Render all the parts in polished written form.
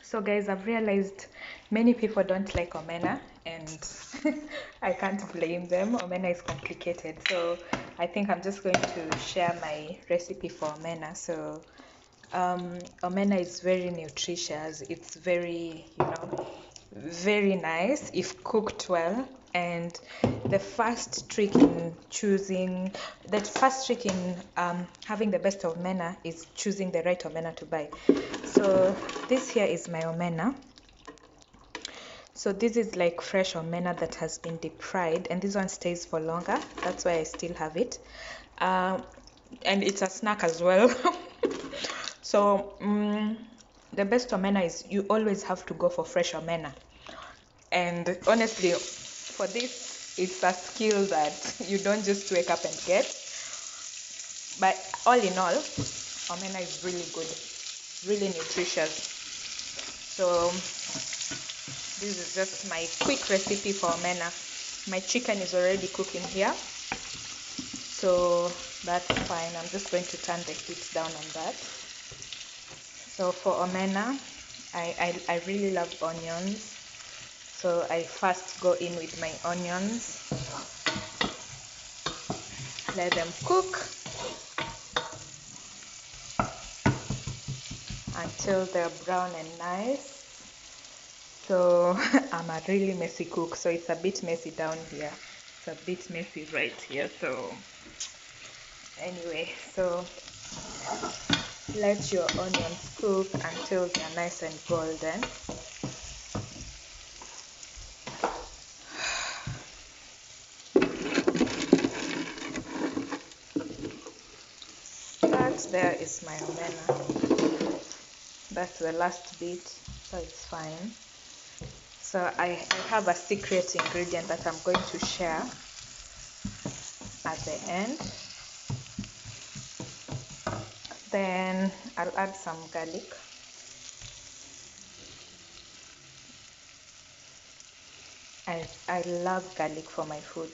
So guys, I've realized many people don't like omena, and I can't blame them. Omena is complicated, so I think I'm just going to share my recipe for omena. So omena is very nutritious. It's very, very nice if cooked well. And the first trick in having the best omena is choosing the right omena to buy. So this here is my omena. So this is like fresh omena that has been deep fried, and this one stays for longer. That's why I still have it. And it's a snack as well. So the best omena is you always have to go for fresh omena. And honestly, for this, it's a skill that you don't just wake up and get. But all in all, omena is really good, really nutritious. So this is just my quick recipe for omena. My chicken is already cooking here, so that's fine. I'm just going to turn the heat down on that. So for omena, I really love onions. So I first go in with my onions, let them cook until they're brown and nice. So I'm a really messy cook, so it's a bit messy down here. It's a bit messy right here. So anyway, so let your onions cook until they're nice and golden. That there is my omena. That's the last bit, so it's fine. So I have a secret ingredient that I'm going to share at the end. Then I'll add some garlic. I love garlic for my food,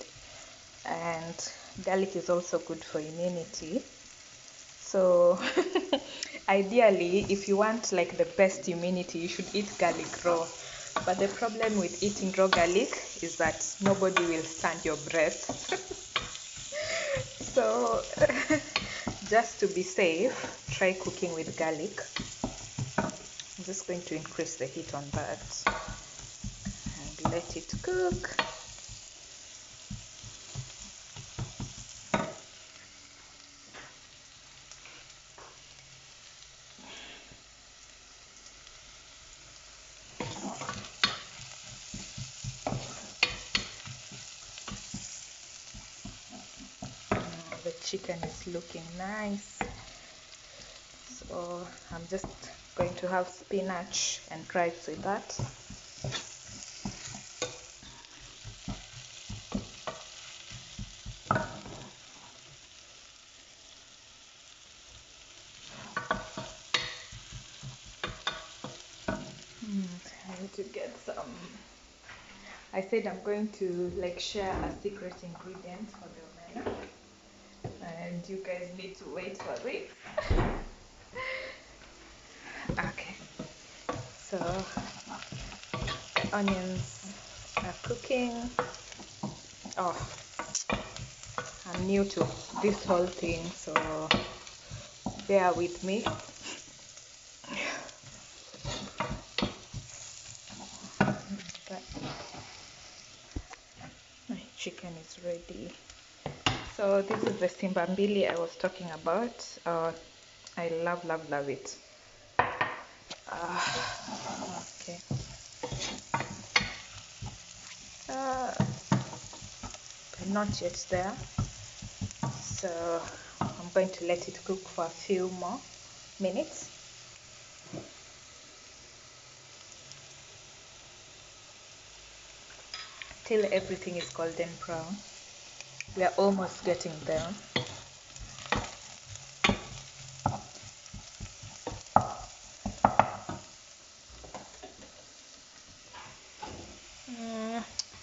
and garlic is also good for immunity. So ideally, if you want like the best immunity, you should eat garlic raw. But the problem with eating raw garlic is that nobody will stand your breath. So just to be safe, try cooking with garlic. I'm just going to increase the heat on that and let it cook. The chicken is looking nice, so I'm just going to have spinach and rice with that. I need to get some. I said I'm going to like share a secret ingredient for the omena, and you guys need to wait for it. Okay, so onions are cooking. Oh, I'm new to this whole thing, so bear with me. My chicken is ready. So this is the simbambili I was talking about. I love it. Okay. Not yet there. So I'm going to let it cook for a few more minutes. Till everything is golden brown. We are almost getting there.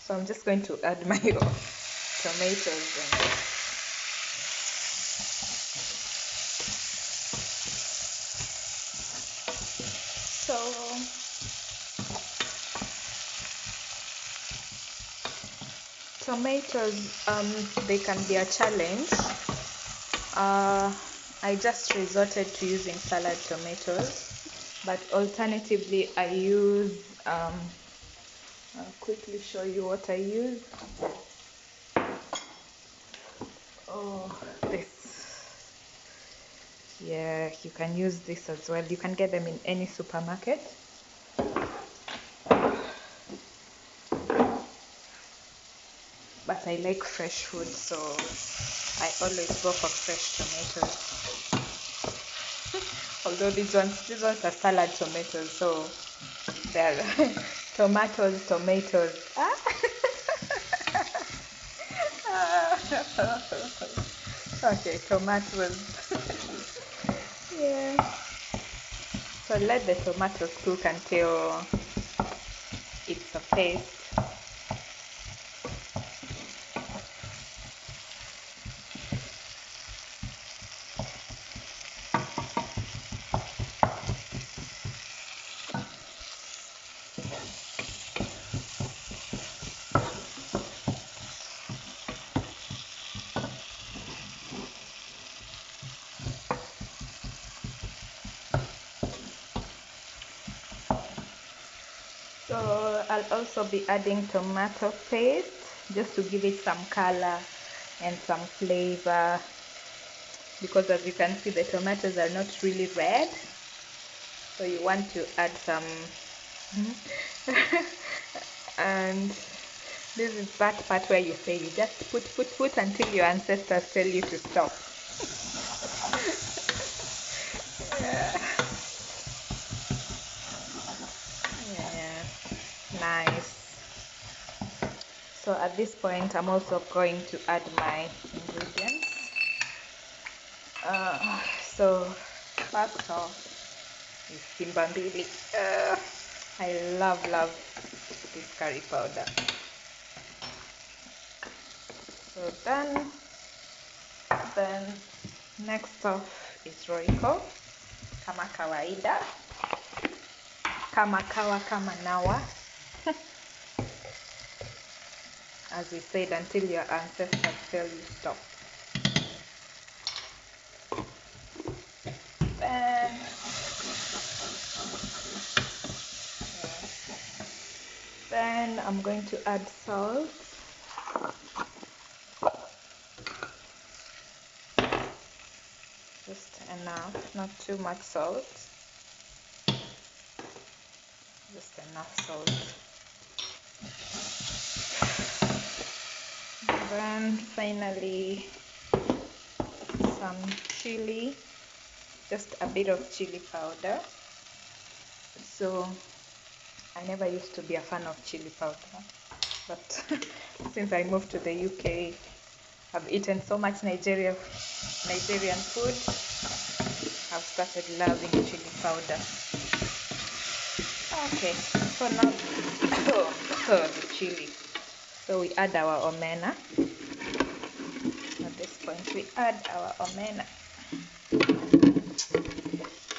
So I'm just going to add my tomatoes and so tomatoes, they can be a challenge. I just resorted to using salad tomatoes, but alternatively I use, I'll quickly show you what I use. Oh, this. Yeah, you can use this as well. You can get them in any supermarket. But I like fresh food, so I always go for fresh tomatoes. Although these ones are salad tomatoes, so they're tomatoes. Okay, tomatoes. Yeah. So let the tomatoes cook until it's a paste. So I'll also be adding tomato paste just to give it some color and some flavor, because as you can see the tomatoes are not really red, so you want to add some. And this is that part where you say you just put until your ancestors tell you to stop. Yeah. Yeah, nice. So at this point I'm also going to add my ingredients. So first off is Simbambili. I love this curry powder. So then next off is Royco, kama kawaida, kama kawa, kama nawa. As we said, until your ancestors tell you stop. Then I'm going to add salt. Just enough, not too much salt. Just enough salt. And then finally some chili, just a bit of chili powder. So I never used to be a fan of chili powder, but since I moved to the UK, I've eaten so much Nigerian food, I've started loving chili powder. Okay, so now the chili. So we add our omena. At this point we add our omena.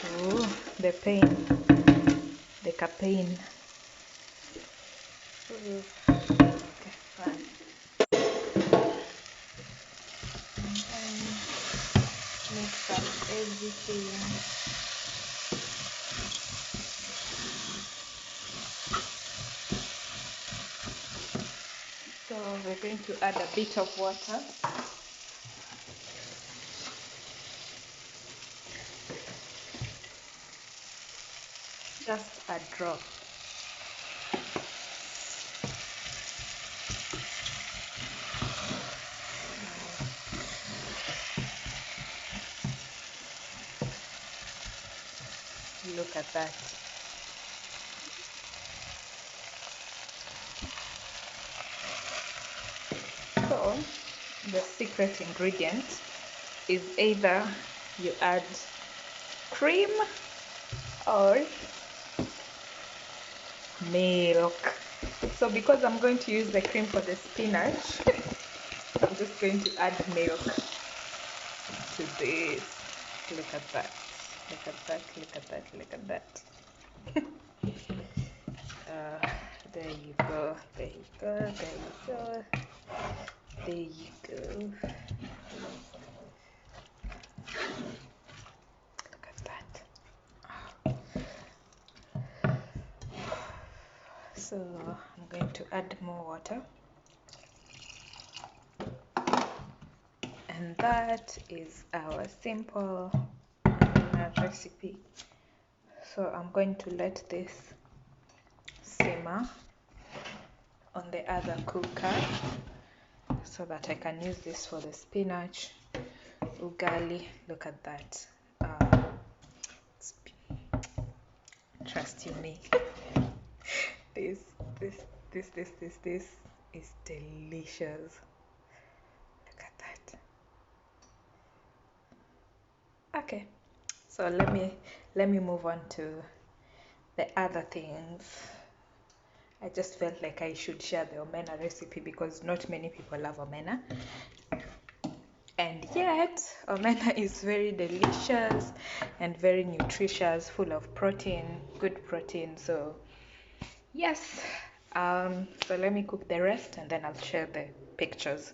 Oh, the pain, the campaign. Okay, fine. And mix up everything. So we're going to add a bit of water. Just a drop. Look at that. So the secret ingredient is either you add cream or milk. So because I'm going to use the cream for the spinach, I'm just going to add milk to this. Look at that. Look at that. Look at that. Look at that. There you go, there you go, there you go, there you go. Look at that. So I'm going to add more water. And that is our simple recipe. So I'm going to let this simmer on the other cooker so that I can use this for the spinach ugali. Look at that. Trust you me. This is delicious. Look at that. Okay, so let me move on to the other things. I just felt like I should share the omena recipe because not many people love omena, and yet omena is very delicious and very nutritious, full of protein, good protein. So yes, so let me cook the rest and then I'll share the pictures.